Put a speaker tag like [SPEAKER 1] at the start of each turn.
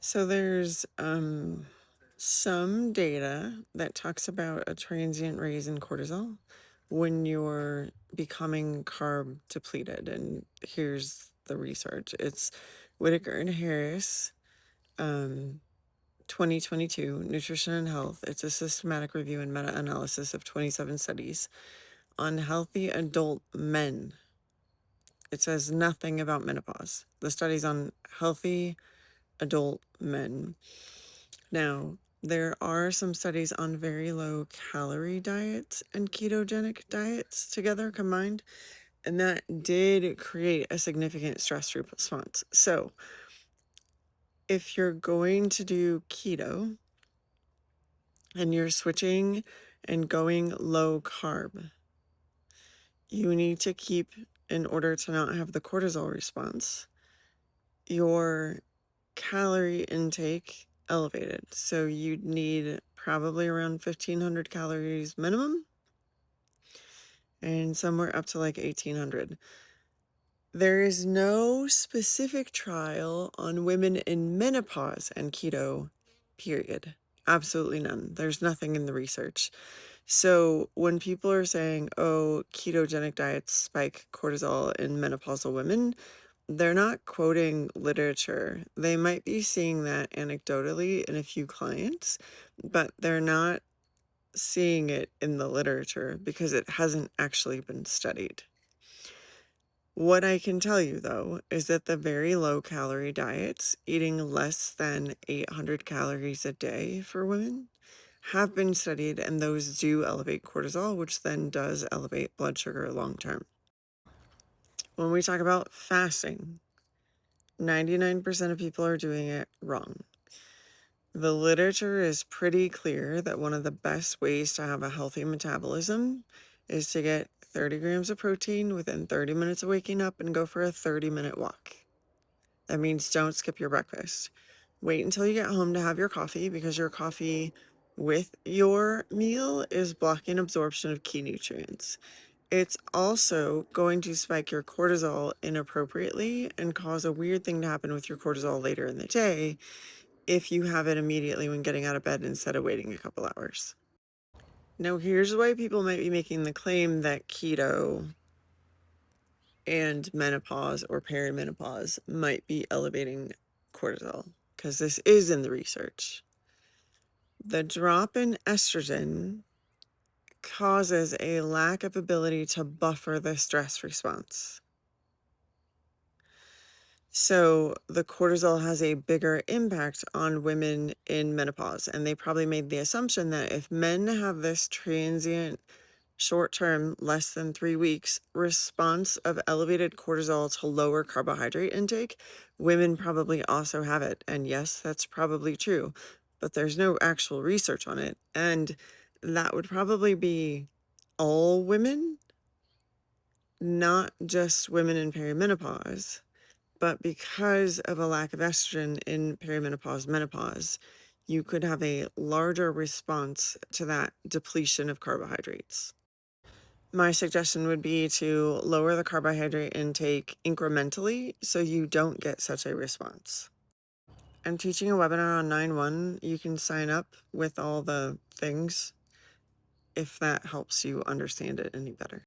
[SPEAKER 1] So there's some data that talks about a transient raise in cortisol when you're becoming carb depleted. And here's the research. It's Whitaker and Harris, um, 2022, Nutrition and Health. It's a systematic review and meta-analysis of 27 studies on healthy adult men. It says nothing about menopause. The study's on healthy adult men. Now, there are some studies on very low calorie diets and ketogenic diets together combined, and that did create a significant stress response. So, if you're going to do keto and you're switching and going low carb, you need to keep, in order to not have the cortisol response, your calorie intake elevated. So you'd need probably around 1,500 calories minimum and somewhere up to like 1,800. There is no specific trial on women in menopause and keto, period. Absolutely none. There's nothing in the research. So when people are saying, oh, ketogenic diets spike cortisol in menopausal women, they're not quoting literature. They might be seeing that anecdotally in a few clients, but they're not seeing it in the literature because it hasn't actually been studied. What I can tell you, though, is that the very low calorie diets, eating less than 800 calories a day for women, have been studied, and those do elevate cortisol, which then does elevate blood sugar long term. When we talk about fasting, 99% of people are doing it wrong. The literature is pretty clear that one of the best ways to have a healthy metabolism is to get 30 grams of protein within 30 minutes of waking up and go for a 30-minute walk. That means don't skip your breakfast. Wait until you get home to have your coffee because your coffee with your meal is blocking absorption of key nutrients. It's also going to spike your cortisol inappropriately and cause a weird thing to happen with your cortisol later in the day if you have it immediately when getting out of bed instead of waiting a couple hours. Now, here's why people might be making the claim that keto and menopause or perimenopause might be elevating cortisol, because this is in the research. The drop in estrogen causes a lack of ability to buffer the stress response. So the cortisol has a bigger impact on women in menopause. And they probably made the assumption that if men have this transient, short term, less than 3 weeks response of elevated cortisol to lower carbohydrate intake, women probably also have it. And yes, that's probably true, but there's no actual research on it. And that would probably be all women, not just women in perimenopause. But because of a lack of estrogen in perimenopause, menopause, you could have a larger response to that depletion of carbohydrates. My suggestion would be to lower the carbohydrate intake incrementally so you don't get such a response. I'm teaching a webinar on 9/1. You can sign up with all the things if that helps you understand it any better.